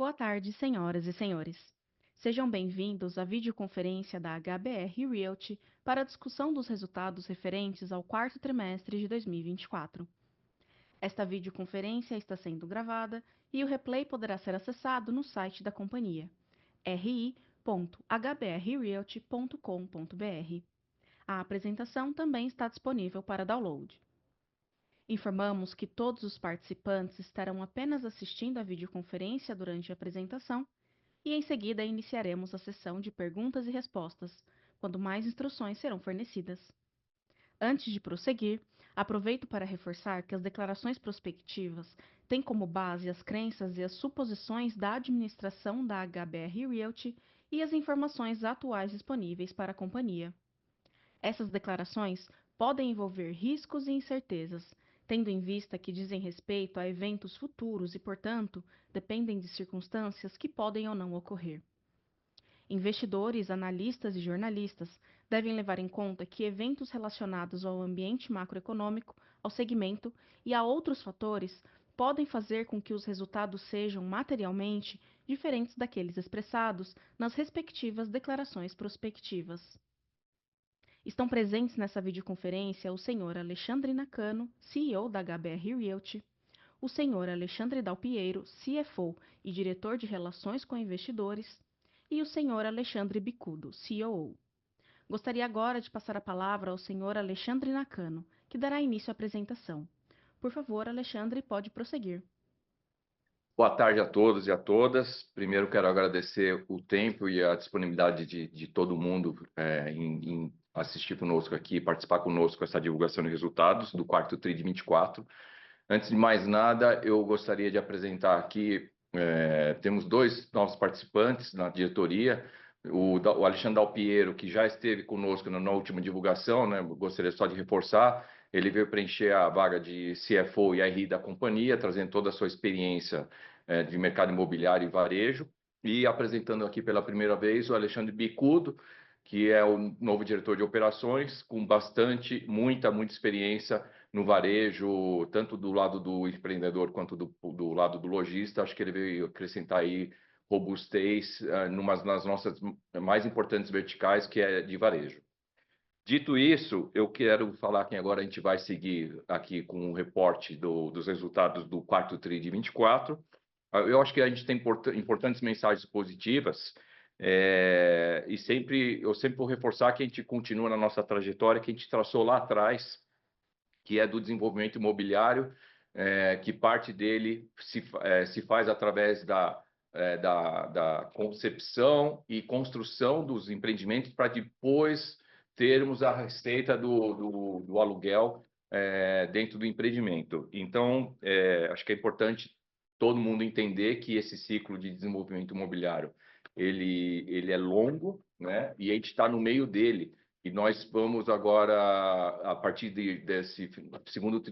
Boa tarde, senhoras e senhores. Sejam bem-vindos à videoconferência da HBR Realty para a discussão dos resultados referentes ao quarto trimestre de 2024. Esta videoconferência está sendo gravada e o replay poderá ser acessado no site da companhia, ri.hbrrealty.com.br. A apresentação também está disponível para download. Informamos que todos os participantes estarão apenas assistindo à videoconferência durante a apresentação e em seguida iniciaremos a sessão de perguntas e respostas, quando mais instruções serão fornecidas. Antes de prosseguir, aproveito para reforçar que as declarações prospectivas têm como base as crenças e as suposições da administração da HBR Realty e as informações atuais disponíveis para a companhia. Essas declarações podem envolver riscos e incertezas, tendo em vista que dizem respeito a eventos futuros e, portanto, dependem de circunstâncias que podem ou não ocorrer. Investidores, analistas e jornalistas devem levar em conta que eventos relacionados ao ambiente macroeconômico, ao segmento e a outros fatores podem fazer com que os resultados sejam materialmente diferentes daqueles expressados nas respectivas declarações prospectivas. Estão presentes nessa videoconferência o senhor Alexandre Nakano, CEO da HBR Realty, o senhor Alexandre Dalpiero, CFO e diretor de Relações com Investidores, e o senhor Alexandre Bicudo, COO. Gostaria agora de passar a palavra ao senhor Alexandre Nakano, que dará início à apresentação. Por favor, Alexandre, pode prosseguir. Boa tarde a todos e a todas. Primeiro, quero agradecer o tempo e a disponibilidade de todo mundo em assistir conosco aqui, participar conosco dessa divulgação de resultados do quarto TRI de 24. Antes de mais nada, eu gostaria de apresentar aqui, temos dois novos participantes na diretoria, o Alexandre Dalpiero, que já esteve conosco na última divulgação, né? Gostaria só de reforçar, ele veio preencher a vaga de CFO e RI da companhia, trazendo toda a sua experiência de mercado imobiliário e varejo, e apresentando aqui pela primeira vez o Alexandre Bicudo, que é o novo diretor de operações, com muita experiência no varejo, tanto do lado do empreendedor quanto do lado do lojista. Acho que ele veio acrescentar aí robustez nas nossas mais importantes verticais, que é de varejo. Dito isso, eu quero falar que agora a gente vai seguir aqui com o reporte dos resultados do quarto TRI de 24. Eu acho que a gente tem importantes mensagens positivas, e eu sempre vou reforçar que a gente continua na nossa trajetória que a gente traçou lá atrás, que é do desenvolvimento imobiliário, que parte dele se faz através da concepção e construção dos empreendimentos para depois termos a receita do aluguel dentro do empreendimento. Então, acho que é importante todo mundo entender que esse ciclo de desenvolvimento imobiliário ele é longo, né? E a gente está no meio dele. E nós vamos agora, a partir desse segundo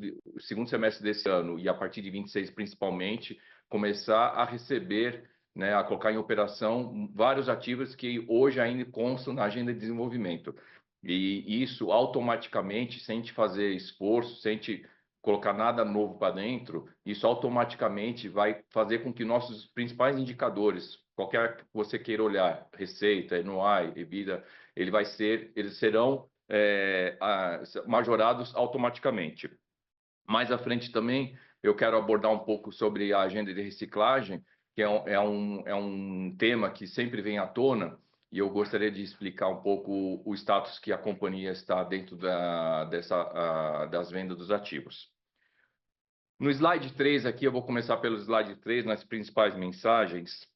semestre desse ano e a partir de 26 principalmente, começar a receber, né, a colocar em operação vários ativos que hoje ainda constam na agenda de desenvolvimento. E isso automaticamente, sem a gente fazer esforço, sem a gente colocar nada novo para dentro, isso automaticamente vai fazer com que nossos principais indicadores, qualquer que você queira olhar, receita, NOI, EBITDA, eles serão majorados automaticamente. Mais à frente também, eu quero abordar um pouco sobre a agenda de reciclagem, que é um tema que sempre vem à tona, e eu gostaria de explicar um pouco o status que a companhia está dentro das vendas dos ativos. No slide 3 aqui, eu vou começar pelo slide 3, nas principais mensagens.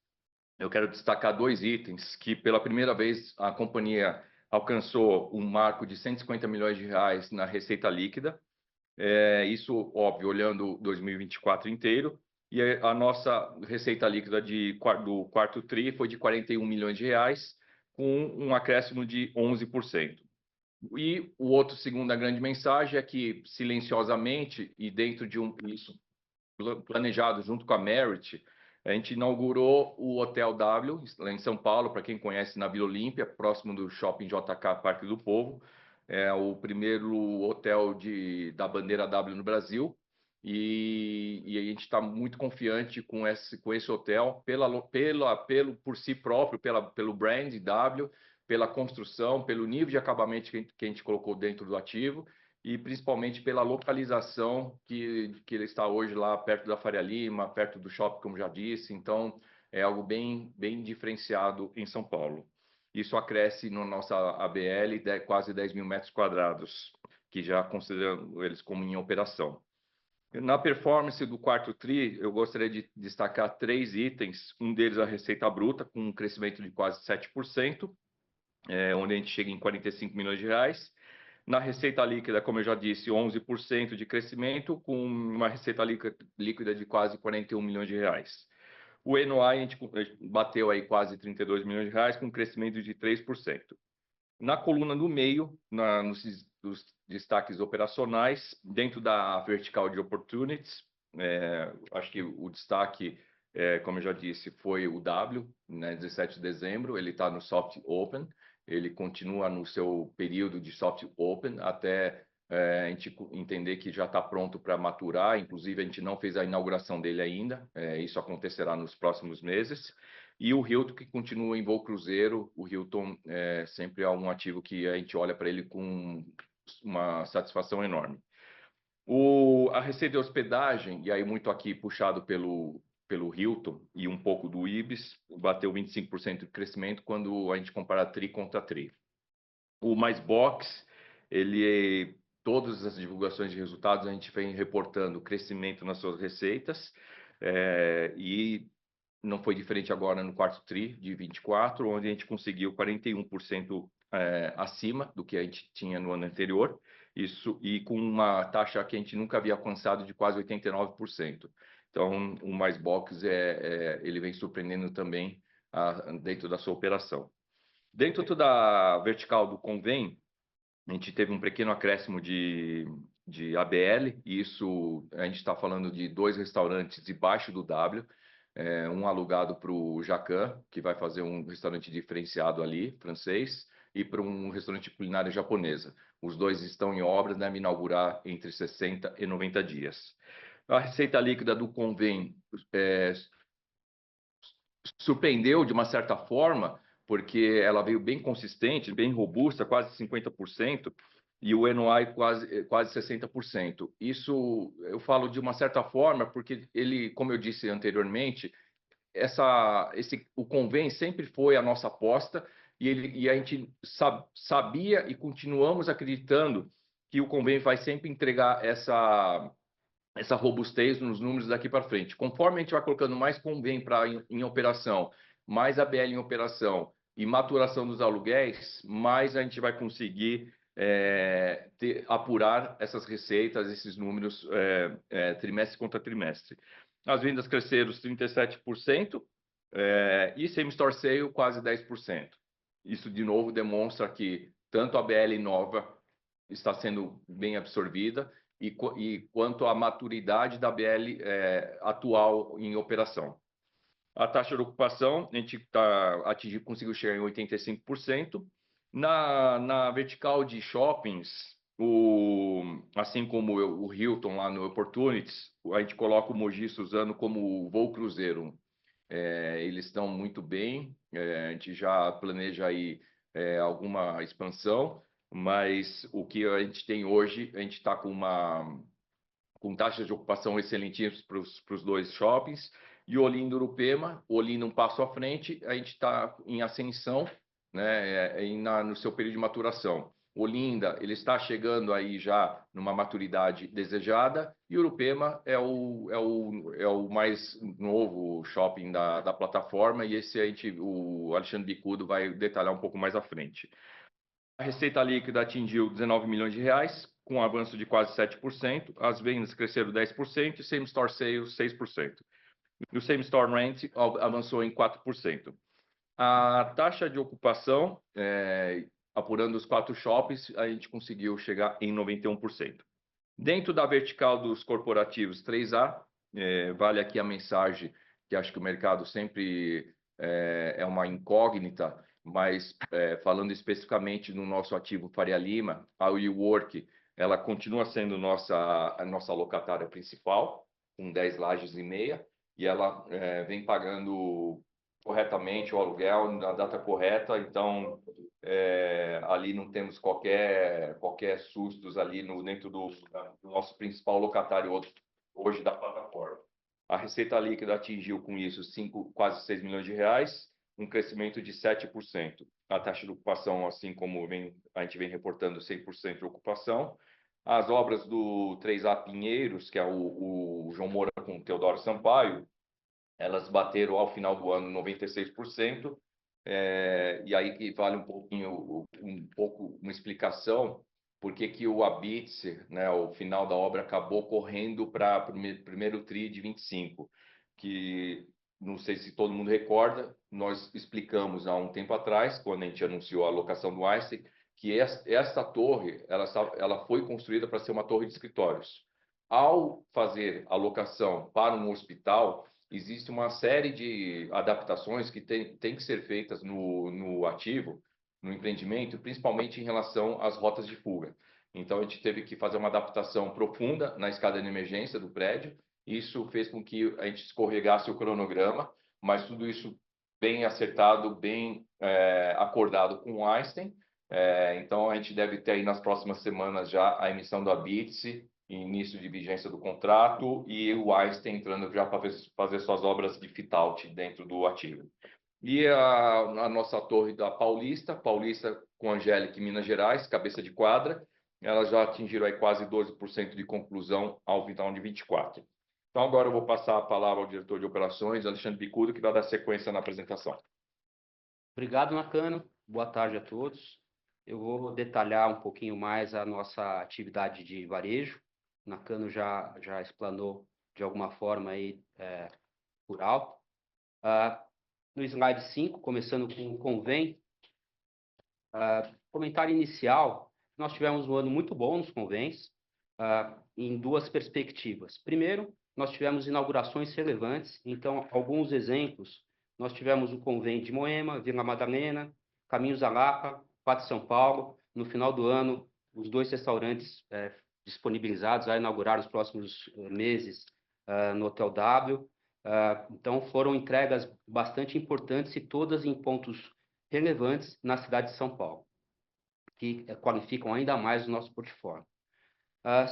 Eu quero destacar dois itens que, pela primeira vez, a companhia alcançou um marco de 150 milhões de reais na receita líquida. Isso, óbvio, olhando 2024 inteiro. E a nossa receita líquida do quarto TRI foi de 41 milhões de reais, com um acréscimo de 11%. E segunda grande mensagem é que, silenciosamente, e dentro de isso planejado junto com a Merit, a gente inaugurou o Hotel W, lá em São Paulo, para quem conhece, na Vila Olímpia, próximo do Shopping JK Parque do Povo. É o primeiro hotel da bandeira W no Brasil. e a gente está muito confiante com esse hotel, por si próprio, pelo brand W, pela construção, pelo nível de acabamento que a gente colocou dentro do ativo e principalmente pela localização que ele está hoje lá perto da Faria Lima, perto do shopping, como já disse. Então, é algo bem diferenciado em São Paulo. Isso acresce na nossa ABL quase 10 mil metros quadrados, que já consideramos eles como em operação. Na performance do quarto TRI, eu gostaria de destacar 3 itens. Um deles a receita bruta, com um crescimento de quase 7%, onde a gente chega em 45 milhões de reais. Na receita líquida, como eu já disse, 11% de crescimento, com uma receita líquida de quase 41 milhões de reais. O NOI, a gente bateu aí quase 32 milhões de reais, com um crescimento de 3%. Na coluna do meio, nos destaques operacionais, dentro da vertical de opportunities, acho que o destaque, como eu já disse, foi o W, né, 17 de dezembro, ele está no soft open, ele continua no seu período de soft open até a gente entender que já está pronto para maturar. Inclusive, a gente não fez a inauguração dele ainda, isso acontecerá nos próximos meses. E o Hilton, que continua em voo cruzeiro. O Hilton sempre é um ativo que a gente olha para ele com uma satisfação enorme. A receita de hospedagem, e aí muito aqui puxado pelo Hilton e um pouco do Ibis, bateu 25% de crescimento quando a gente compara TRI contra TRI. O Mais Box, todas as divulgações de resultados, a gente vem reportando crescimento nas suas receitas, e não foi diferente agora no quarto TRI de 24, onde a gente conseguiu 41% acima do que a gente tinha no ano anterior, isso e com uma taxa que a gente nunca havia alcançado de quase 89%. Então, o Mais Box ele vem surpreendendo também dentro da sua operação. Dentro da vertical do Convém, a gente teve um pequeno acréscimo de ABL, e isso a gente está falando de 2 restaurantes debaixo do W, um alugado para o Jacan, que vai fazer um restaurante diferenciado ali, francês, e para um restaurante culinária japonesa. Os 2 estão em obras, devem inaugurar entre 60 e 90 dias. A receita líquida do Convém surpreendeu de uma certa forma, porque ela veio bem consistente, bem robusta, quase 50%, e o NOI quase 60%. Isso eu falo de uma certa forma, porque ele, como eu disse anteriormente, o Convém sempre foi a nossa aposta, e a gente sabia e continuamos acreditando que o Convém vai sempre entregar essa robustez nos números daqui para frente. Conforme a gente vai colocando mais Convém em operação, mais ABL em operação e maturação dos aluguéis, mais a gente vai conseguir apurar essas receitas, esses números trimestre contra trimestre. As vendas cresceram 37%, e same-store sale quase 10%. Isso, de novo, demonstra que tanto a ABL nova está sendo bem absorvida, e quanto à maturidade da BL atual em operação. A taxa de ocupação, a gente conseguiu chegar em 85%. Na vertical de shoppings, assim como o Hilton lá no Opportunities, a gente coloca o Mogi Suzano como voo cruzeiro. Eles estão muito bem, a gente já planeja aí alguma expansão, mas o que a gente tem hoje, a gente está com taxas de ocupação excelentíssimas para os 2 shoppings, e o Olinda Urupema, o Olinda um passo à frente, a gente está em ascensão, né, no seu período de maturação. Olinda, ele está chegando aí já numa maturidade desejada, e Urupema é o mais novo shopping da plataforma, e esse o Alexandre Bicudo vai detalhar um pouco mais à frente. A receita líquida atingiu 19 milhões de reais, com um avanço de quase 7%. As vendas cresceram 10% e same-store sales 6%. E o same-store rent avançou em 4%. A taxa de ocupação, apurando os 4 shoppings, a gente conseguiu chegar em 91%. Dentro da vertical dos corporativos 3A, vale aqui a mensagem que acho que o mercado sempre é uma incógnita, mas falando especificamente no nosso ativo Faria Lima, a WeWork, ela continua sendo a nossa locatária principal, com 10 lajes e meia, e ela vem pagando corretamente o aluguel na data correta, então ali não temos qualquer sustos ali dentro do nosso principal locatário hoje da plataforma. A receita líquida atingiu com isso quase 6 milhões de reais, um crescimento de 7%. A taxa de ocupação, assim como a gente vem reportando, 100% de ocupação. As obras do 3A Pinheiros, que é o João Moura com o Teodoro Sampaio, elas bateram ao final do ano 96%, e aí que vale um pouco uma explicação por que o ABITS, né, o final da obra acabou correndo para o primeiro TRI de 25, que não sei se todo mundo recorda, nós explicamos há um tempo atrás, quando a gente anunciou a locação do Einstein, que essa torre ela foi construída para ser uma torre de escritórios. Ao fazer a locação para um hospital, existe uma série de adaptações que tem que ser feitas no ativo, no empreendimento, principalmente em relação às rotas de fuga. Então, a gente teve que fazer uma adaptação profunda na escada de emergência do prédio. Isso fez com que a gente escorregasse o cronograma, mas tudo isso bem acertado, bem acordado com o Einstein. Então, a gente deve ter aí nas próximas semanas já a emissão do ABITS, início de vigência do contrato, e o Einstein entrando já para fazer suas obras de fit-out dentro do ativo. E a nossa torre da Paulista com Angélica em Minas Gerais, cabeça de quadra, elas já atingiram aí quase 12% de conclusão ao final de 24. Então, agora eu vou passar a palavra ao diretor de operações, Alexandre Bicudo, que vai dar sequência na apresentação. Obrigado, Nakano. Boa tarde a todos. Eu vou detalhar um pouquinho mais a nossa atividade de varejo. O Nakano já explanou de alguma forma aí, por alto. No slide 5, começando com o Convém, comentário inicial, nós tivemos um ano muito bom nos Convêns, em duas perspectivas. Primeiro, nós tivemos inaugurações relevantes, então, alguns exemplos, nós tivemos o Convém de Moema, Vila Madalena, Caminhos da Lapa, Pátio São Paulo. No final do ano, os 2 restaurantes disponibilizados a inaugurar os próximos meses no Hotel W. Então, foram entregas bastante importantes e todas em pontos relevantes na cidade de São Paulo, que qualificam ainda mais o nosso portfólio.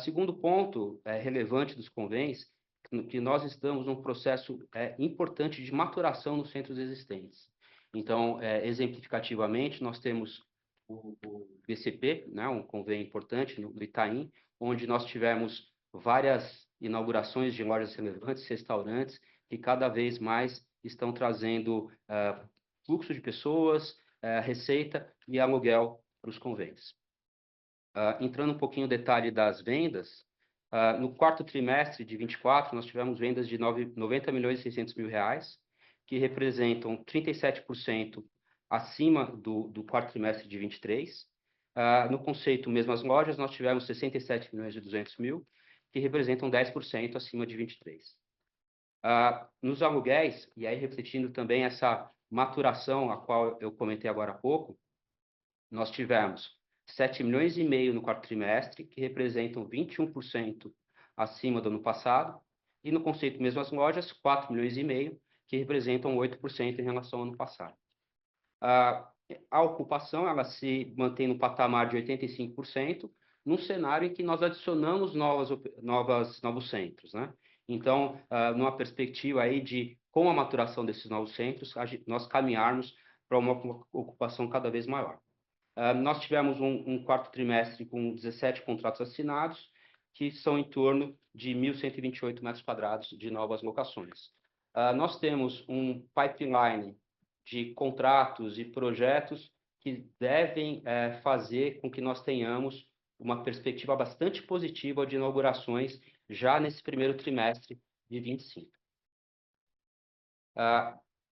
Segundo ponto relevante dos convênios, que nós estamos num processo importante de maturação nos centros existentes. Então, exemplificativamente, nós temos o BCP, né, um convênio importante no Itaim, onde nós tivemos várias inaugurações de lojas relevantes, restaurantes, que cada vez mais estão trazendo fluxo de pessoas, receita e aluguel para os convênios. Entrando um pouquinho no detalhe das vendas, no quarto trimestre de 24, nós tivemos vendas de 90 milhões e 600 mil reais, que representam 37% acima do quarto trimestre de 23. No conceito Mesmas Lojas, nós tivemos 67 milhões e 200 mil, que representam 10% acima de 23. Nos aluguéis, e aí refletindo também essa maturação, a qual eu comentei agora há pouco, nós tivemos 7 milhões e meio no quarto trimestre, que representam 21% acima do ano passado, e no conceito Mesmas Lojas, 4 milhões e meio, que representam 8% em relação ao ano passado. A ocupação, ela se mantém no patamar de 85%, num cenário em que nós adicionamos novos centros, né? Então, numa perspectiva aí de, com a maturação desses novos centros, nós caminharmos para uma ocupação cada vez maior. Nós tivemos um quarto trimestre com 17 contratos assinados, que são em torno de 1.128 metros quadrados de novas locações. Nós temos um pipeline de contratos e projetos que devem fazer com que nós tenhamos uma perspectiva bastante positiva de inaugurações já nesse primeiro trimestre de 25.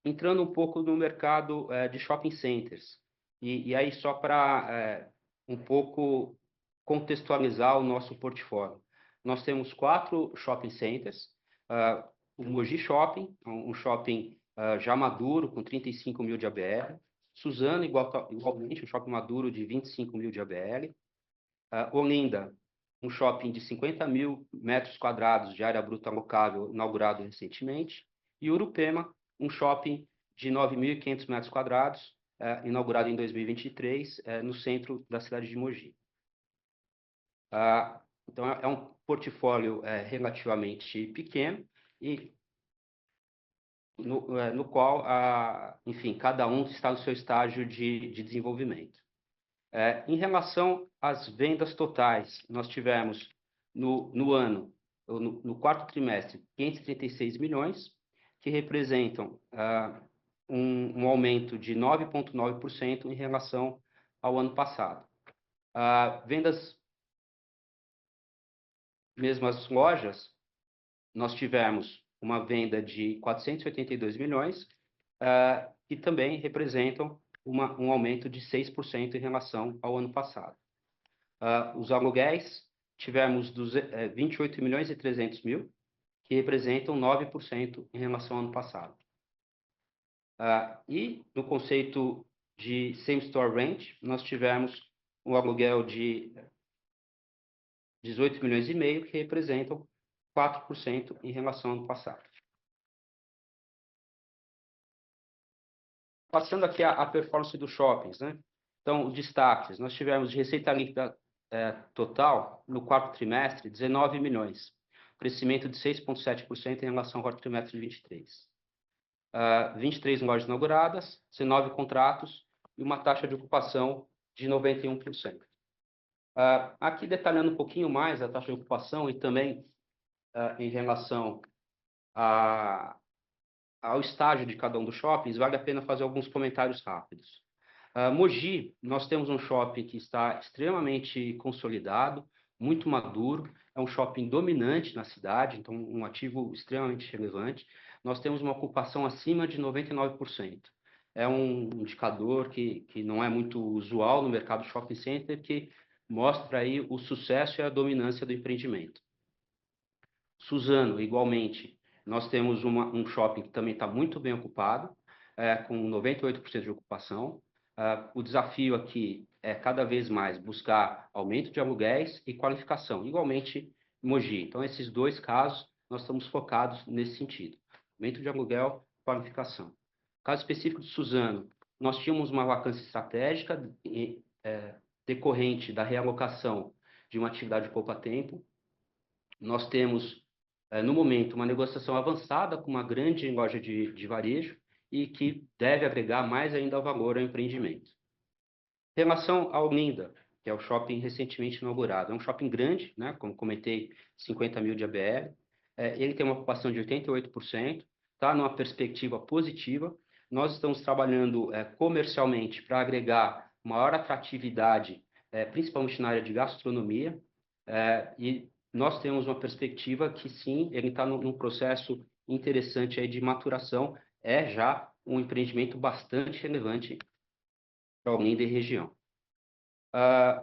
Entrando um pouco no mercado de shopping centers, e aí só para um pouco contextualizar o nosso portfólio. Nós temos 4 shopping centers, o Mogi Shopping, um shopping já maduro, com 35 mil de ABL, Suzano, igualmente, um shopping maduro de 25 mil de ABL, Olinda, um shopping de 50 mil metros quadrados de área bruta alocável, inaugurado recentemente, e Urupema, um shopping de 9.500 metros quadrados, inaugurado em 2023, no centro da cidade de Mogi. Então, é um portfólio relativamente pequeno e no qual, enfim, cada um está no seu estágio de desenvolvimento. Em relação às vendas totais, nós tivemos no quarto trimestre, 536 milhões, que representam um aumento de 9,9% em relação ao ano passado. Vendas, mesmo as lojas, nós tivemos uma venda de 482 milhões, que também representam um aumento de 6% em relação ao ano passado. Os aluguéis, tivemos 28 milhões e 300 mil, que representam 9% em relação ao ano passado. E no conceito de Same Store Rent, nós tivemos um aluguel de 18 milhões e meio, que representam 4% em relação ao ano passado. Passando aqui a performance dos shoppings, né? Então, destaques, nós tivemos de receita líquida total, no quarto trimestre, 19 milhões, crescimento de 6,7% em relação ao quarto trimestre de 23. 23 lojas inauguradas, 19 contratos e uma taxa de ocupação de 91%. Aqui detalhando um pouquinho mais a taxa de ocupação e também em relação ao estágio de cada um dos shoppings, vale a pena fazer alguns comentários rápidos. Mogi, nós temos um shopping que está extremamente consolidado, muito maduro, é um shopping dominante na cidade, então um ativo extremamente relevante. Nós temos uma ocupação acima de 99%. É um indicador que não é muito usual no mercado shopping center, que mostra aí o sucesso e a dominância do empreendimento. Suzano, igualmente, nós temos um shopping que também está muito bem ocupado, com 98% de ocupação. O desafio aqui é cada vez mais buscar aumento de aluguéis e qualificação, igualmente Mogi. Então, esses dois casos, nós estamos focados nesse sentido. Aumento de aluguel, qualificação. Caso específico de Suzano, nós tínhamos uma vacância estratégica decorrente da realocação de uma atividade poupa-tempo. Nós temos, no momento, uma negociação avançada com uma grande loja de varejo e que deve agregar mais ainda valor ao empreendimento. Em relação ao Olinda, que é o shopping recentemente inaugurado, é um shopping grande, né, como comentei, 50 mil de ABL, ele tem uma ocupação de 88%, está numa perspectiva positiva. Nós estamos trabalhando comercialmente para agregar maior atratividade, principalmente na área de gastronomia, e nós temos uma perspectiva que sim, ele está num processo interessante aí de maturação, já um empreendimento bastante relevante para a Olinda e região.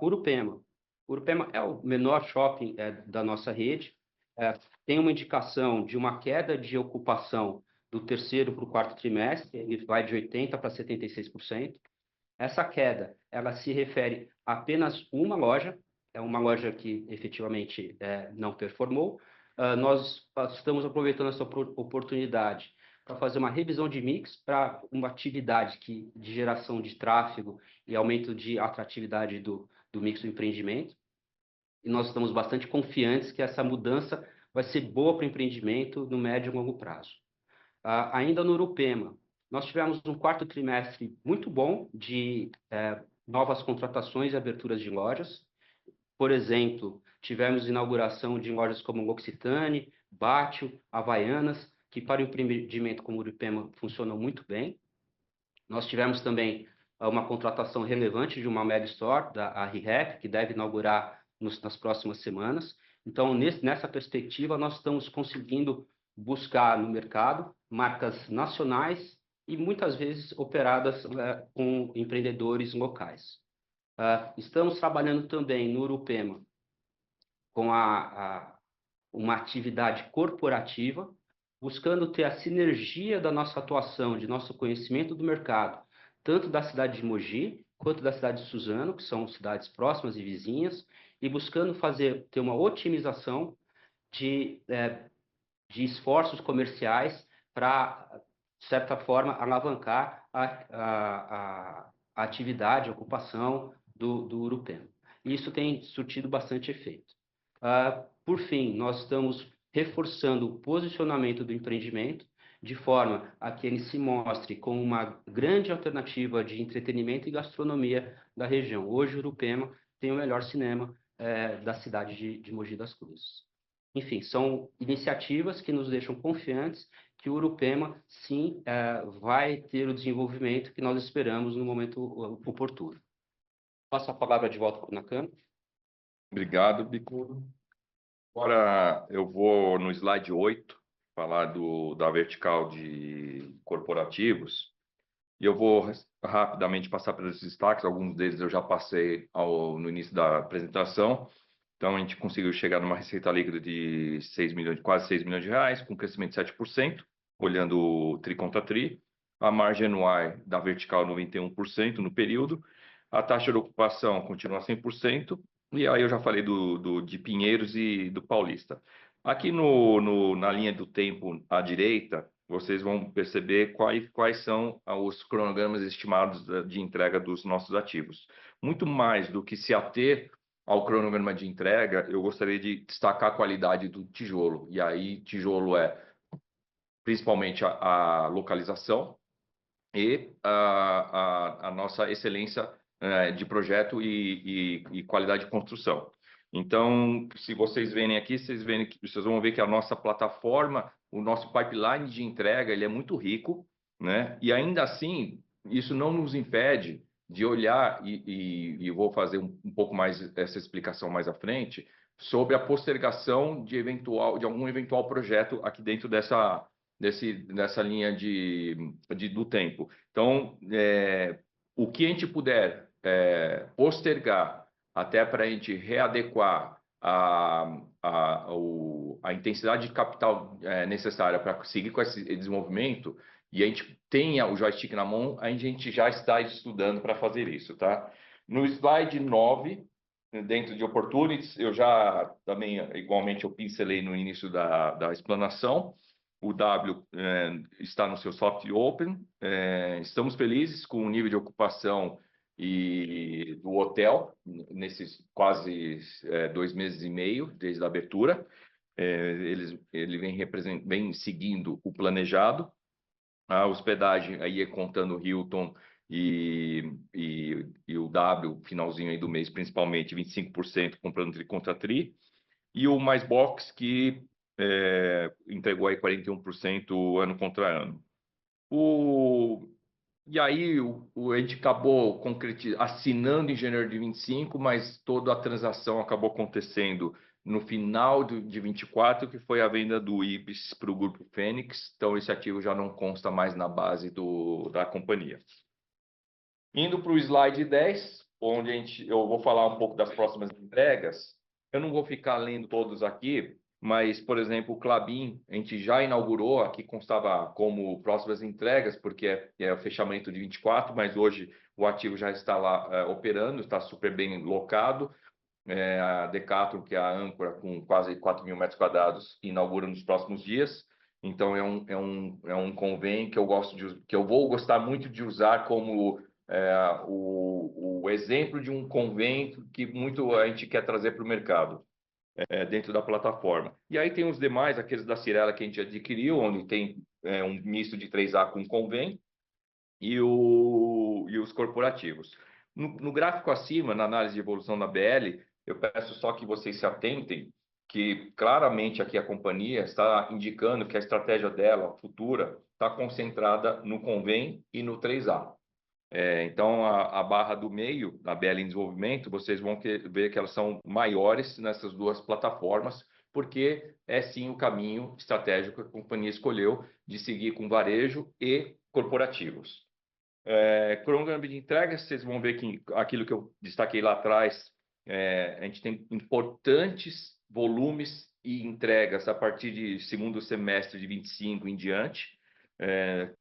Urupema. Urupema é o menor shopping da nossa rede, tem uma indicação de uma queda de ocupação do terceiro para o quarto trimestre, ele vai de 80% para 76%. Essa queda, ela se refere a apenas uma loja, é uma loja que efetivamente não performou. Nós estamos aproveitando essa oportunidade para fazer uma revisão de mix para uma atividade de geração de tráfego e aumento de atratividade do mix do empreendimento. E nós estamos bastante confiantes que essa mudança vai ser boa para o empreendimento no médio e longo prazo. Ainda no Urupema, nós tivemos um quarto trimestre muito bom de novas contratações e aberturas de lojas. Por exemplo, tivemos inauguração de lojas como L'Occitane, Bátio, Havaianas, que para o empreendimento como Urupema funcionam muito bem. Nós tivemos também uma contratação relevante de uma Mega Store, da ReHap, que deve inaugurar nas próximas semanas. Então, nessa perspectiva, nós estamos conseguindo buscar no mercado marcas nacionais e muitas vezes operadas com empreendedores locais. Estamos trabalhando também no Urupema com uma atividade corporativa, buscando ter a sinergia da nossa atuação, de nosso conhecimento do mercado, tanto da cidade de Mogi, quanto da cidade de Suzano, que são cidades próximas e vizinhas, e buscando ter uma otimização de esforços comerciais para, de certa forma, alavancar a atividade, a ocupação do Urupema. Isso tem surtido bastante efeito. Por fim, nós estamos reforçando o posicionamento do empreendimento, de forma a que ele se mostre como uma grande alternativa de entretenimento e gastronomia da região. Hoje, Urupema tem o melhor cinema da cidade de Mogi das Cruzes. Enfim, são iniciativas que nos deixam confiantes que o Urupema, sim, vai ter o desenvolvimento que nós esperamos no momento oportuno. Passo a palavra de volta para o Nakano. Obrigado, Bicudo. Agora eu vou no slide 8, falar da vertical de corporativos, e eu vou rapidamente passar pelos destaques, alguns deles eu já passei no início da apresentação. Então, a gente conseguiu chegar numa receita líquida de quase 6 milhões de reais, com crescimento de 7%, olhando o tri contra tri. A margem anual da vertical 91% no período. A taxa de ocupação continua 100%. E aí eu já falei de Pinheiros e do Paulista. Aqui na linha do tempo à direita, vocês vão perceber quais são os cronogramas estimados de entrega dos nossos ativos. Muito mais do que se ater ao cronograma de entrega, eu gostaria de destacar a qualidade do tijolo. E aí, tijolo é principalmente a localização e a nossa excelência de projeto e qualidade de construção. Então, se vocês verem aqui, vocês vão ver que a nossa plataforma, o nosso pipeline de entrega, ele é muito rico, né? E ainda assim, isso não nos impede de olhar, e vou fazer um pouco mais essa explicação mais à frente, sobre a postergação de algum eventual projeto aqui dentro dessa linha do tempo. Então, o que a gente puder postergar até para a gente readequar a intensidade de capital necessária para seguir com esse desenvolvimento, e a gente tenha o joystick na mão, a gente já está estudando para fazer isso, tá? No slide 9, dentro de opportunities, eu já também, igualmente, eu pincelei no início da explanação. O W está no seu soft open. Estamos felizes com o nível de ocupação e do hotel nesses quase 2 meses e meio desde a abertura. Ele vem seguindo o planejado. A hospedagem aí contando o Hilton e o W, finalzinho aí do mês, principalmente 25% comprando tri contra tri. E o Mais Box, que entregou aí 41% ano contra ano. E aí a gente acabou assinando em janeiro de 25, mas toda a transação acabou acontecendo no final de 24, que foi a venda do IBIS para o Grupo Fênix. Então, esse ativo já não consta mais na base da companhia. Indo para o slide 10, onde eu vou falar um pouco das próximas entregas. Eu não vou ficar lendo todos aqui, mas, por exemplo, o Klabin, a gente já inaugurou, aqui constava como próximas entregas, porque é o fechamento de 24, mas hoje o ativo já está lá operando, está super bem locado. A Decathlon, que é a âncora, com quase 4 mil metros quadrados, inaugura nos próximos dias. Então, é um convênio que eu vou gostar muito de usar como o exemplo de um convênio que muito a gente quer trazer para o mercado. Dentro da plataforma. E aí tem os demais, aqueles da Cirela que a gente adquiriu, onde tem um misto de 3A com convém, e os corporativos. No gráfico acima, na análise de evolução da BL, eu peço só que vocês se atentem, que claramente aqui a companhia está indicando que a estratégia dela, futura, está concentrada no convém e no 3A. Então, a barra do meio, da BL em desenvolvimento, vocês vão ver que elas são maiores nessas duas plataformas, porque é sim o caminho estratégico que a companhia escolheu de seguir com varejo e corporativos. Cronograma de entregas, vocês vão ver que aquilo que eu destaquei lá atrás, a gente tem importantes volumes e entregas a partir de segundo semestre de 25 em diante,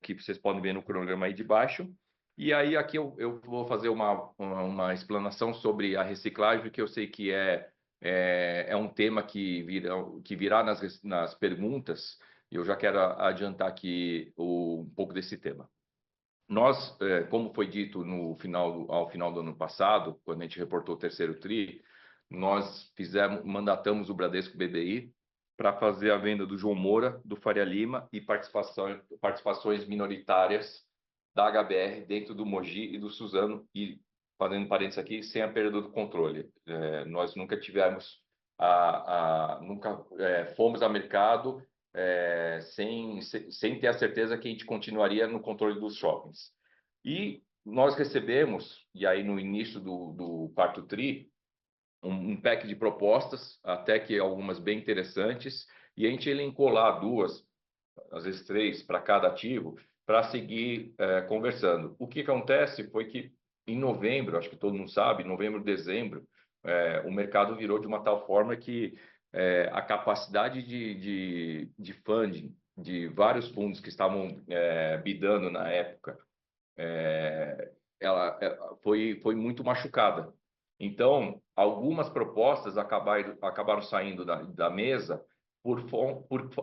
que vocês podem ver no cronograma aí de baixo. E aí aqui eu vou fazer uma explanação sobre a reciclagem, porque eu sei que é um tema que virá nas perguntas, e eu já quero adiantar aqui um pouco desse tema. Nós, como foi dito ao final do ano passado, quando a gente reportou o terceiro TRI, nós mandatamos o Bradesco BBI para fazer a venda do João Moura, do Faria Lima e participações minoritárias da HBR dentro do Mogi e do Suzano, e fazendo parênteses aqui, sem a perda do controle. Nós nunca tivemos, nunca fomos ao mercado sem ter a certeza que a gente continuaria no controle dos shoppings. E nós recebemos, e aí no início do quarto TRI, um pack de propostas, até que algumas bem interessantes, e a gente elencou lá 2, às vezes 3, para cada ativo, para seguir conversando. O que acontece foi que em novembro, acho que todo mundo sabe, novembro, dezembro, o mercado virou de uma tal forma que a capacidade de funding de vários fundos que estavam bidando na época, ela foi muito machucada. Então, algumas propostas acabaram saindo da mesa por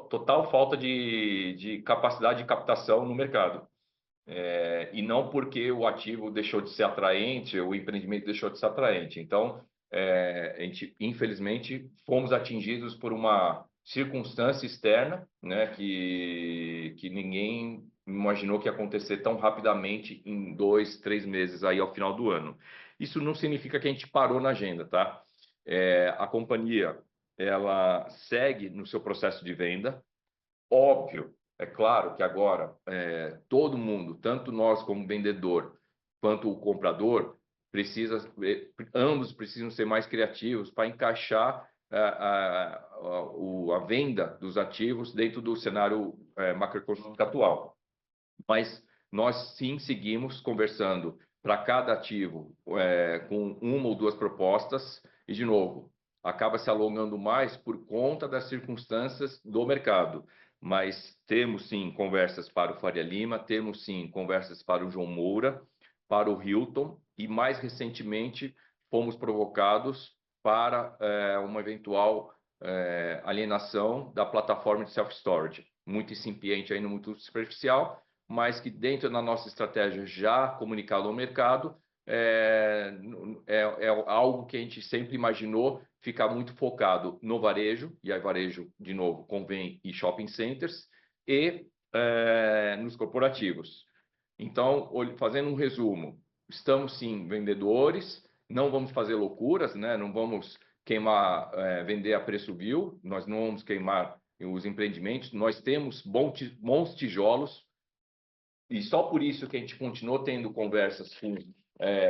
total falta de capacidade de captação no mercado. E não porque o ativo deixou de ser atraente, o empreendimento deixou de ser atraente. Então, a gente, infelizmente, fomos atingidos por uma circunstância externa, né, que ninguém imaginou que ia acontecer tão rapidamente em 2, 3 meses aí ao final do ano. Isso não significa que a gente parou na agenda, tá? A companhia, ela segue no seu processo de venda. Óbvio, é claro que agora todo mundo, tanto nós como vendedor, quanto o comprador, ambos precisam ser mais criativos para encaixar a venda dos ativos dentro do cenário macroeconômico atual. Mas nós sim seguimos conversando para cada ativo com 1 ou 2 propostas, e de novo, acaba se alongando mais por conta das circunstâncias do mercado. Mas temos sim conversas para o Faria Lima, temos sim conversas para o João Moura, para o Hilton, e mais recentemente fomos provocados para uma eventual alienação da plataforma de self-storage, muito incipiente ainda, muito superficial, mas que dentro da nossa estratégia já comunicada ao mercado, é algo que a gente sempre imaginou ficar muito focado no varejo, e aí varejo, de novo, convém e shopping centers, e nos corporativos. Então, fazendo um resumo, estamos sim vendedores, não vamos fazer loucuras, né? Não vamos vender a preço vil, nós não vamos queimar os empreendimentos, nós temos bons tijolos, e só por isso que a gente continuou tendo conversas com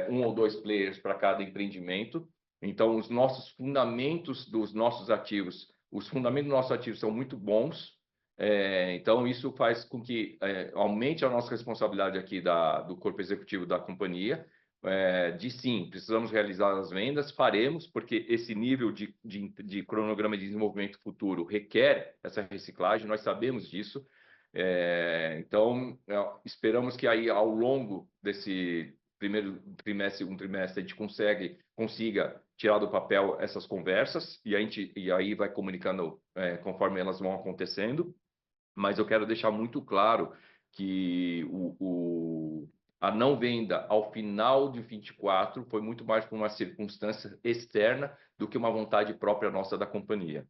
1 ou 2 players para cada empreendimento. Então, os fundamentos dos nossos ativos são muito bons. Então, isso faz com que aumente a nossa responsabilidade aqui do corpo executivo da companhia, sim, precisamos realizar as vendas, faremos, porque esse nível de cronograma de desenvolvimento futuro requer essa reciclagem, nós sabemos disso. Então, esperamos que aí ao longo desse primeiro trimestre, segundo trimestre, a gente consiga tirar do papel essas conversas, e aí vai comunicando conforme elas vão acontecendo. Mas eu quero deixar muito claro que a não venda ao final de 24 foi muito mais por uma circunstância externa do que uma vontade própria nossa da companhia.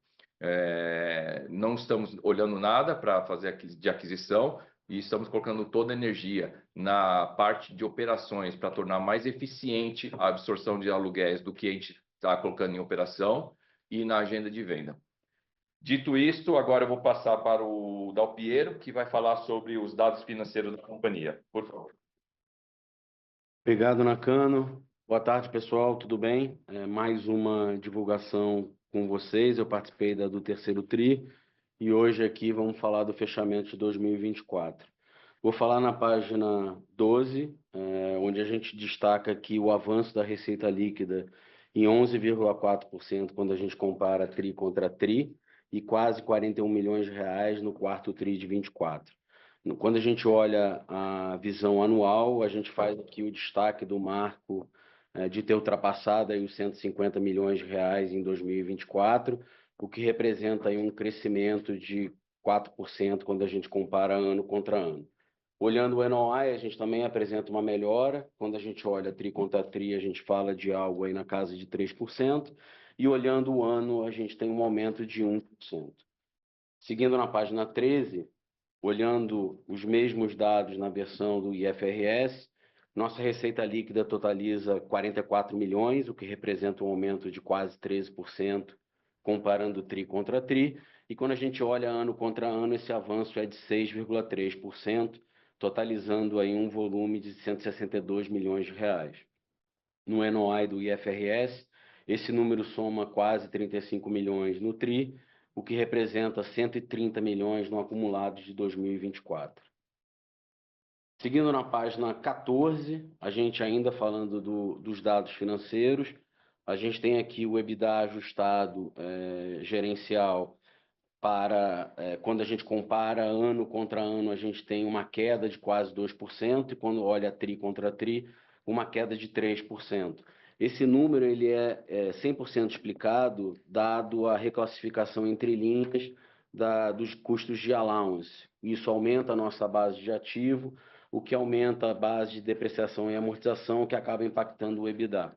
Não estamos olhando nada para fazer de aquisição, e estamos colocando toda a energia na parte de operações para tornar mais eficiente a absorção de aluguéis do que a gente está colocando em operação e na agenda de venda. Dito isto, agora eu vou passar para o Dalpiero, que vai falar sobre os dados financeiros da companhia. Por favor. Obrigado, Nakano. Boa tarde, pessoal. Tudo bem? Mais uma divulgação com vocês. Eu participei do terceiro TRI e hoje aqui vamos falar do fechamento de 2024. Vou falar na página 12, onde a gente destaca aqui o avanço da receita líquida em 11,4% quando a gente compara TRI contra TRI, e quase 41 milhões de reais no quarto TRI de 24. Quando a gente olha a visão anual, a gente faz aqui o destaque do marco de ter ultrapassado aí os 150 milhões de reais em 2024, o que representa aí um crescimento de 4% quando a gente compara ano contra ano. Olhando o NOI, a gente também apresenta uma melhora. Quando a gente olha TRI contra TRI, a gente fala de algo aí na casa de 3%. E olhando o ano, a gente tem um aumento de 1%. Seguindo na página 13, olhando os mesmos dados na versão do IFRS, nossa receita líquida totaliza 44 milhões, o que representa um aumento de quase 13%, comparando TRI contra TRI. E quando a gente olha ano contra ano, esse avanço é de 6,3%, totalizando aí um volume de 162 milhões de reais. No NOI do IFRS, esse número soma quase 35 milhões no TRI, o que representa 130 milhões no acumulado de 2024. Seguindo na página 14, a gente ainda falando dos dados financeiros, a gente tem aqui o EBITDA ajustado gerencial para, quando a gente compara ano contra ano, a gente tem uma queda de quase 2%, e quando olha TRI contra TRI, uma queda de 3%. Esse número ele é 100% explicado, dado a reclassificação entre linhas dos custos de allowance. Isso aumenta a nossa base de ativo, o que aumenta a base de depreciação e amortização, que acaba impactando o EBITDA.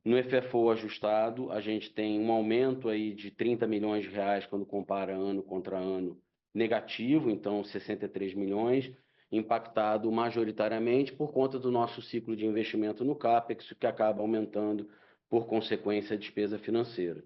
No FFO ajustado, a gente tem um aumento aí de 30 milhões de reais quando compara ano contra ano negativo, então 63 milhões, impactado majoritariamente por conta do nosso ciclo de investimento no CAPEX, que acaba aumentando por consequência a despesa financeira.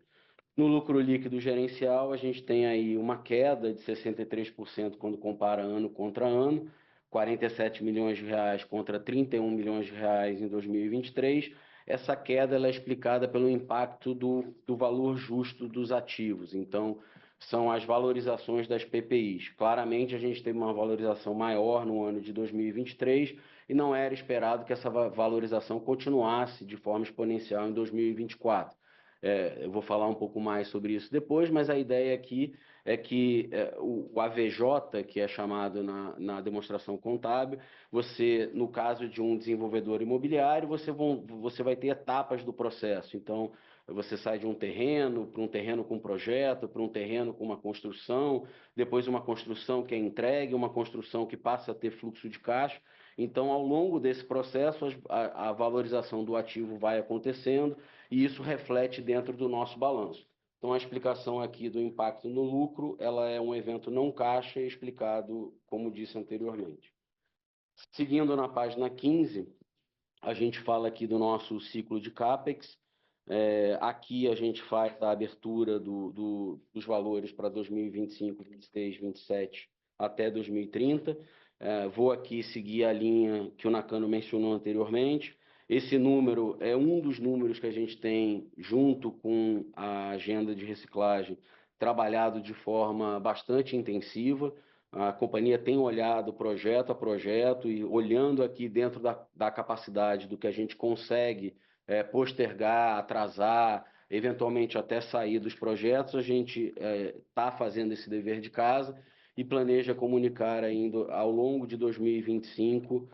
No lucro líquido gerencial, a gente tem aí uma queda de 63% quando compara ano contra ano, 47 milhões de reais contra 31 milhões de reais em 2023. Essa queda ela é explicada pelo impacto do valor justo dos ativos. Então, são as valorizações das PPIs. Claramente, a gente teve uma valorização maior no ano de 2023 e não era esperado que essa valorização continuasse de forma exponencial em 2024. Eu vou falar um pouco mais sobre isso depois, mas a ideia aqui é que o AVJ, que é chamado na demonstração contábil, você, no caso de um desenvolvedor imobiliário, você vai ter etapas do processo. Então, você sai de um terreno para um terreno com projeto, para um terreno com uma construção, depois uma construção que é entregue, uma construção que passa a ter fluxo de caixa. Então, ao longo desse processo, a valorização do ativo vai acontecendo e isso reflete dentro do nosso balanço. Então, a explicação aqui do impacto no lucro, ela é um evento não caixa explicado, como disse anteriormente. Seguindo na página 15, a gente fala aqui do nosso ciclo de CAPEX. Aqui a gente faz a abertura dos valores para 2025, 26, 27 até 2030. Vou aqui seguir a linha que o Nakano mencionou anteriormente. Esse número é um dos números que a gente tem, junto com a agenda de reciclagem, trabalhado de forma bastante intensiva. A companhia tem olhado projeto a projeto e olhando aqui dentro da capacidade do que a gente consegue postergar, atrasar, eventualmente até sair dos projetos, a gente está fazendo esse dever de casa e planeja comunicar ainda ao longo de 2025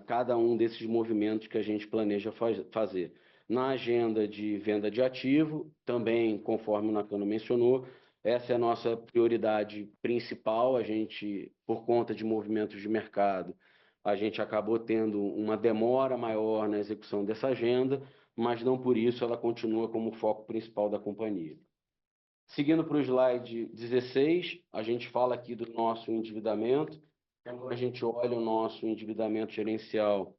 cada um desses movimentos que a gente planeja fazer. Na agenda de venda de ativo, também, conforme o Nakano mencionou, essa é a nossa prioridade principal. A gente, por conta de movimentos de mercado, a gente acabou tendo uma demora maior na execução dessa agenda, mas não por isso ela continua como foco principal da companhia. Seguindo para o slide 16, a gente fala aqui do nosso endividamento. Quando a gente olha o nosso endividamento gerencial,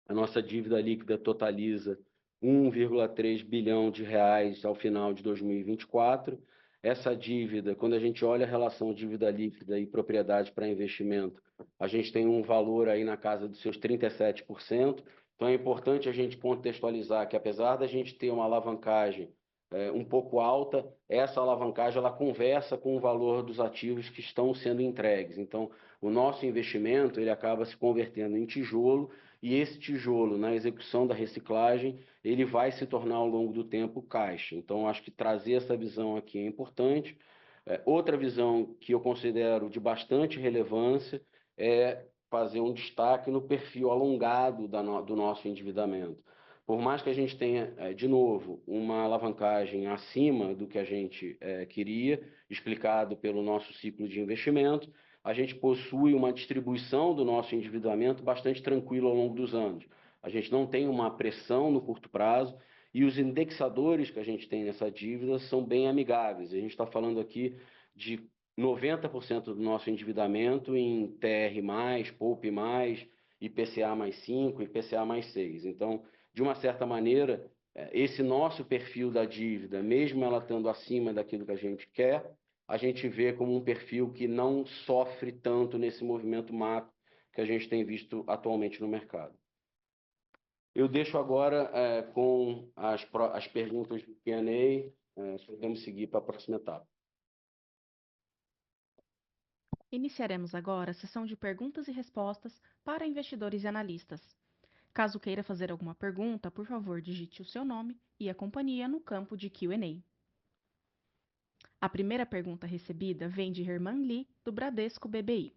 a nossa dívida líquida totaliza 1,3 bilhão de reais ao final de 2024. Essa dívida, quando a gente olha a relação dívida líquida e propriedade para investimento, a gente tem um valor aí na casa dos seus 37%. Então, é importante a gente contextualizar que, apesar da gente ter uma alavancagem um pouco alta, essa alavancagem ela conversa com o valor dos ativos que estão sendo entregues. Então, o nosso investimento ele acaba se convertendo em tijolo, e esse tijolo, na execução da reciclagem, ele vai se tornar ao longo do tempo caixa. Então, acho que trazer essa visão aqui é importante. Outra visão que eu considero de bastante relevância é fazer um destaque no perfil alongado do nosso endividamento. Por mais que a gente tenha, de novo, uma alavancagem acima do que a gente queria, explicado pelo nosso ciclo de investimento, a gente possui uma distribuição do nosso endividamento bastante tranquila ao longo dos anos. A gente não tem uma pressão no curto prazo e os indexadores que a gente tem nessa dívida são bem amigáveis. A gente está falando aqui de 90% do nosso endividamento em TR+, POUP+, IPCA mais 5, IPCA mais 6. Então, de uma certa maneira, esse nosso perfil da dívida, mesmo ela estando acima daquilo que a gente quer, a gente vê como um perfil que não sofre tanto nesse movimento macro que a gente tem visto atualmente no mercado. Eu deixo agora com as perguntas do Q&A, podemos seguir para a próxima etapa. Iniciaremos agora a sessão de perguntas e respostas para investidores e analistas. Caso queira fazer alguma pergunta, por favor, digite o seu nome e a companhia no campo de Q&A. A primeira pergunta recebida vem de Herman Lee, do Bradesco BBI.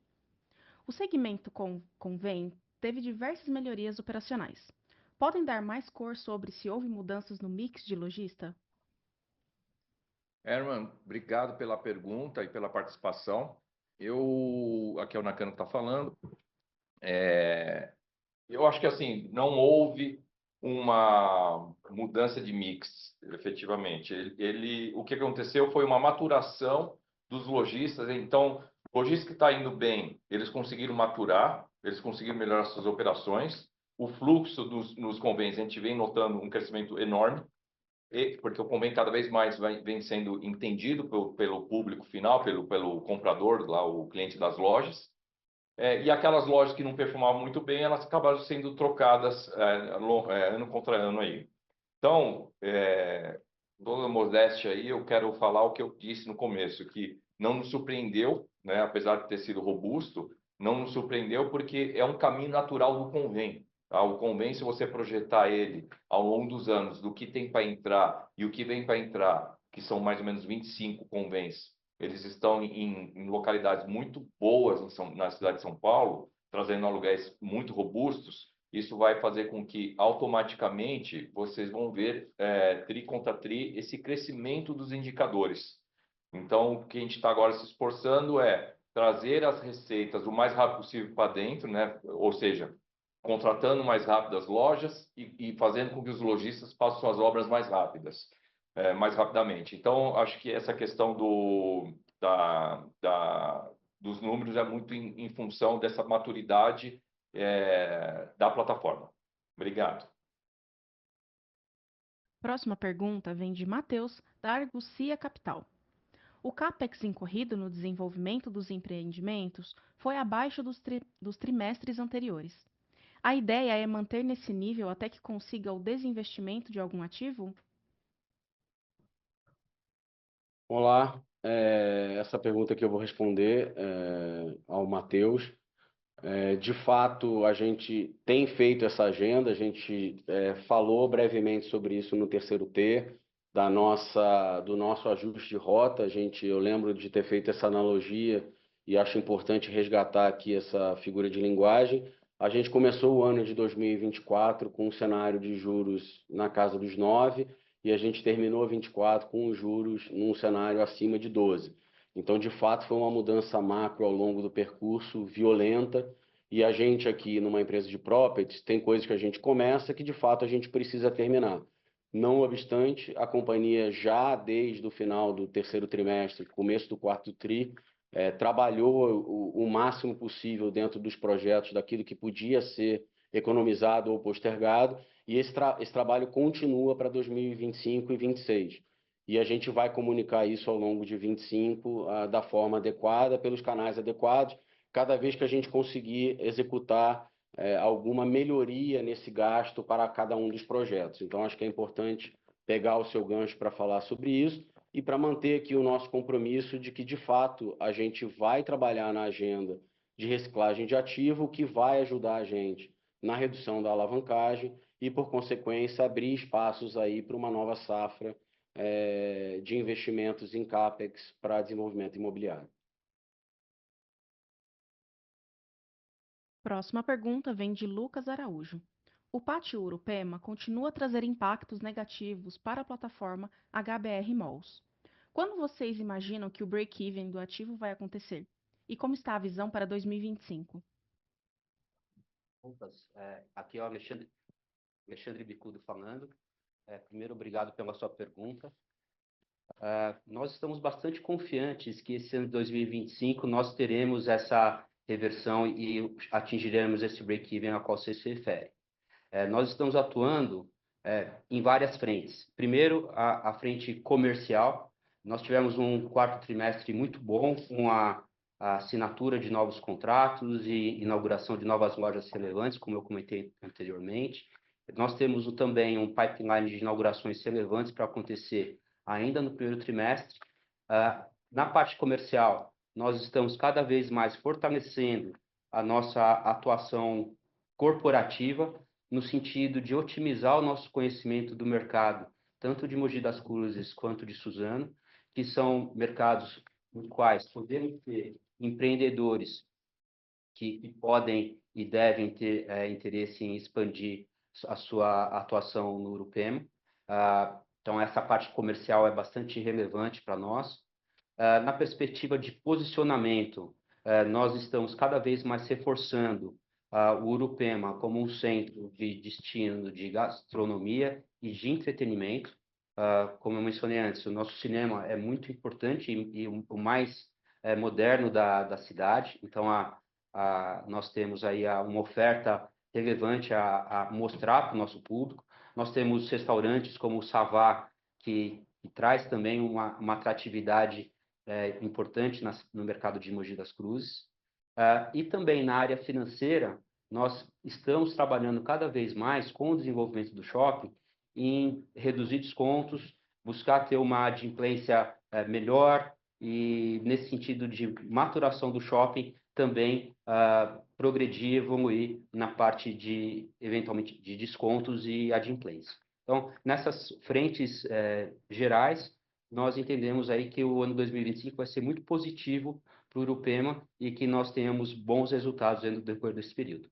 O segmento Convém teve diversas melhorias operacionais. Podem dar mais cor sobre se houve mudanças no mix de lojista? Herman, obrigado pela pergunta e pela participação. Aqui é o Nakano que está falando. Eu acho que assim, não houve uma mudança de mix, efetivamente. O que aconteceu foi uma maturação dos lojistas. Então, o lojista que está indo bem, eles conseguiram maturar, eles conseguiram melhorar suas operações. O fluxo nos convênios, a gente vem notando um crescimento enorme, porque o convênio cada vez mais vem sendo entendido pelo público final, pelo comprador, lá, o cliente das lojas. E aquelas lojas que não performavam muito bem, elas acabaram sendo trocadas ano contra ano aí. Então, toda modéstia aí, eu quero falar o que eu disse no começo, que não nos surpreendeu, né, apesar de ter sido robusto, não nos surpreendeu porque é um caminho natural do convênio. Tá? O convênio, se você projetar ele ao longo dos anos, do que tem para entrar e o que vem para entrar, que são mais ou menos 25 convênios, eles estão em localidades muito boas na cidade de São Paulo, trazendo aluguéis muito robustos. Isso vai fazer com que automaticamente vocês vão ver tri contra tri esse crescimento dos indicadores. Então, o que a gente está agora se esforçando é trazer as receitas o mais rápido possível para dentro, né? Ou seja, contratando mais rápido as lojas e fazendo com que os lojistas façam suas obras mais rápidas. Mais rapidamente. Então, acho que essa questão dos números é muito em função dessa maturidade da plataforma. Obrigado. Próxima pergunta vem de Matheus, da Argucia Capital. O CAPEX incorrido no desenvolvimento dos empreendimentos foi abaixo dos trimestres anteriores. A ideia é manter nesse nível até que consiga o desinvestimento de algum ativo? Olá, essa pergunta que eu vou responder ao Matheus. De fato, a gente tem feito essa agenda, a gente falou brevemente sobre isso no terceiro T, do nosso ajuste de rota. Eu lembro de ter feito essa analogia e acho importante resgatar aqui essa figura de linguagem. A gente começou o ano de 2024 com um cenário de juros na casa dos 9 e a gente terminou 24 com os juros num cenário acima de 12. Então, de fato, foi uma mudança macro ao longo do percurso, violenta, e a gente aqui, numa empresa de properties, tem coisas que a gente começa que, de fato, a gente precisa terminar. Não obstante, a companhia já desde o final do terceiro trimestre, começo do quarto tri, trabalhou o máximo possível dentro dos projetos daquilo que podia ser economizado ou postergado, e esse trabalho continua para 2025 e 2026. E a gente vai comunicar isso ao longo de 25 da forma adequada, pelos canais adequados, cada vez que a gente conseguir executar alguma melhoria nesse gasto para cada um dos projetos. Então, acho que é importante pegar o seu gancho para falar sobre isso e para manter aqui o nosso compromisso de que, de fato, a gente vai trabalhar na agenda de reciclagem de ativo, que vai ajudar a gente na redução da alavancagem e, por consequência, abrir espaços aí para uma nova safra de investimentos em CAPEX para desenvolvimento imobiliário. Próxima pergunta vem de Lucas Araújo. O Pátio Urupema continua a trazer impactos negativos para a plataforma HBR Malls. Quando vocês imaginam que o break-even do ativo vai acontecer? E como está a visão para 2025? Lucas, aqui é o Alexandre Bicudo falando. Primeiro, obrigado pela sua pergunta. Nós estamos bastante confiantes que esse ano de 2025 nós teremos essa reversão e atingiremos esse break-even a qual você se refere. Nós estamos atuando em várias frentes. Primeiro, a frente comercial. Nós tivemos um quarto trimestre muito bom, com a assinatura de novos contratos e inauguração de novas lojas relevantes, como eu comentei anteriormente. Nós temos também um pipeline de inaugurações relevantes para acontecer ainda no primeiro trimestre. Na parte comercial, nós estamos cada vez mais fortalecendo a nossa atuação corporativa, no sentido de otimizar o nosso conhecimento do mercado, tanto de Mogi das Cruzes quanto de Suzano, que são mercados nos quais podemos ter empreendedores que podem e devem ter interesse em expandir a sua atuação no Urupema. Então, essa parte comercial é bastante relevante para nós. Na perspectiva de posicionamento, nós estamos cada vez mais reforçando o Urupema como um centro de destino de gastronomia e de entretenimento. Como eu mencionei antes, o nosso cinema é muito importante e o mais moderno da cidade. Então, nós temos aí uma oferta relevante a mostrar para o nosso público. Nós temos restaurantes como o Savá, que traz também uma atratividade importante no mercado de Mogi das Cruzes. E também na área financeira, nós estamos trabalhando cada vez mais com o desenvolvimento do shopping em reduzir descontos, buscar ter uma adimplência melhor e, nesse sentido de maturação do shopping, também progredir e evoluir na parte de, eventualmente, de descontos e adimplência. Então, nessas frentes gerais, nós entendemos aí que o ano 2025 vai ser muito positivo para o Urupema e que nós tenhamos bons resultados no decorrer desse período.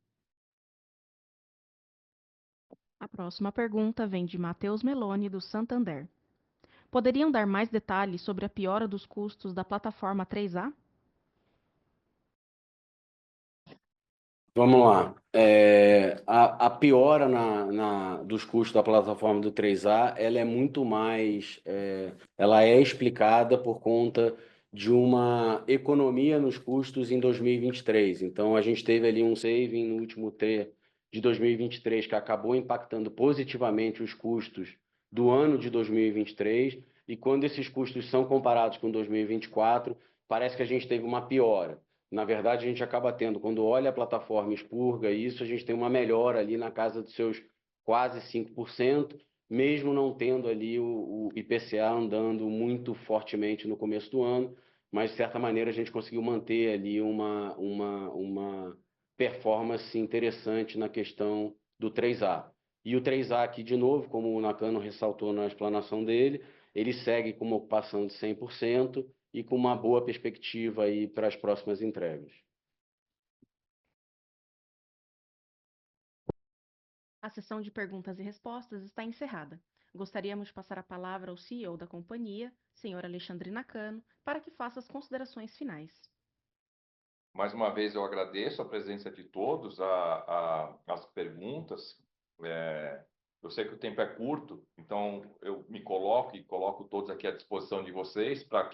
A próxima pergunta vem de Matheus Meloni, do Santander. Poderiam dar mais detalhes sobre a piora dos custos da plataforma 3A? Vamos lá. A piora dos custos da plataforma do 3A, ela é muito mais, ela é explicada por conta de uma economia nos custos em 2023. Então, a gente teve ali um saving no último TRI de 2023 que acabou impactando positivamente os custos do ano de 2023, e quando esses custos são comparados com 2024, parece que a gente teve uma piora. Na verdade, a gente acaba tendo, quando olha a plataforma e expurga isso, a gente tem uma melhora ali na casa dos seus quase 5%, mesmo não tendo ali o IPCA andando muito fortemente no começo do ano, mas de certa maneira a gente conseguiu manter ali uma performance interessante na questão do 3A. E o 3A aqui, de novo, como o Nakano ressaltou na explanação dele, ele segue com uma ocupação de 100%, e com uma boa perspectiva aí para as próximas entregas. A sessão de perguntas e respostas está encerrada. Gostaríamos de passar a palavra ao CEO da companhia, senhor Alexandre Nakano, para que faça as considerações finais. Mais uma vez, eu agradeço a presença de todos, as perguntas. Eu sei que o tempo é curto, então eu me coloco e coloco todos aqui à disposição de vocês para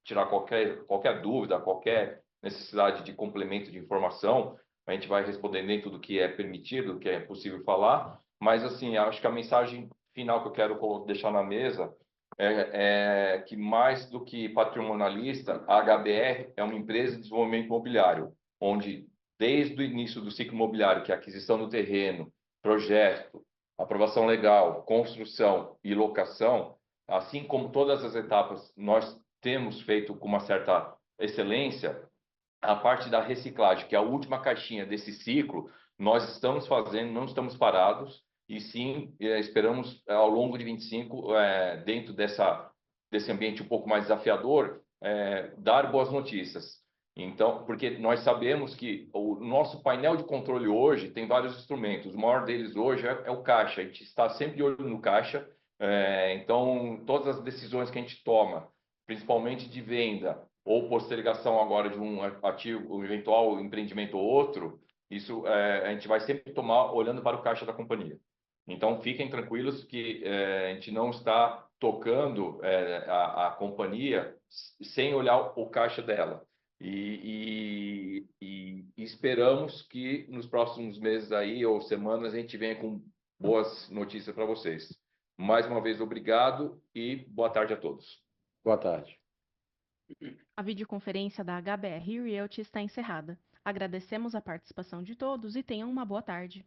tirar qualquer dúvida, qualquer necessidade de complemento de informação. A gente vai responder dentro do que é permitido, do que é possível falar. Mas, assim, acho que a mensagem final que eu quero deixar na mesa é que, mais do que patrimonialista, a HBR é uma empresa de desenvolvimento imobiliário, onde, desde o início do ciclo imobiliário, que é a aquisição do terreno, projeto, aprovação legal, construção e locação, assim como todas as etapas nós temos feito com uma certa excelência, a parte da reciclagem, que é a última caixinha desse ciclo, nós estamos fazendo, não estamos parados, e sim, esperamos ao longo de 25, dentro desse ambiente um pouco mais desafiador, dar boas notícias. Então, porque nós sabemos que o nosso painel de controle hoje tem vários instrumentos. O maior deles hoje é o caixa. A gente está sempre de olho no caixa. Então, todas as decisões que a gente toma, principalmente de venda ou postergação agora de um ativo, um eventual empreendimento ou outro, isso a gente vai sempre tomar olhando para o caixa da companhia. Então, fiquem tranquilos que a gente não está tocando a companhia sem olhar o caixa dela. E esperamos que nos próximos meses aí ou semanas a gente venha com boas notícias para vocês. Mais uma vez, obrigado e boa tarde a todos. Boa tarde. A videoconferência da HBR Realty está encerrada. Agradecemos a participação de todos e tenham uma boa tarde.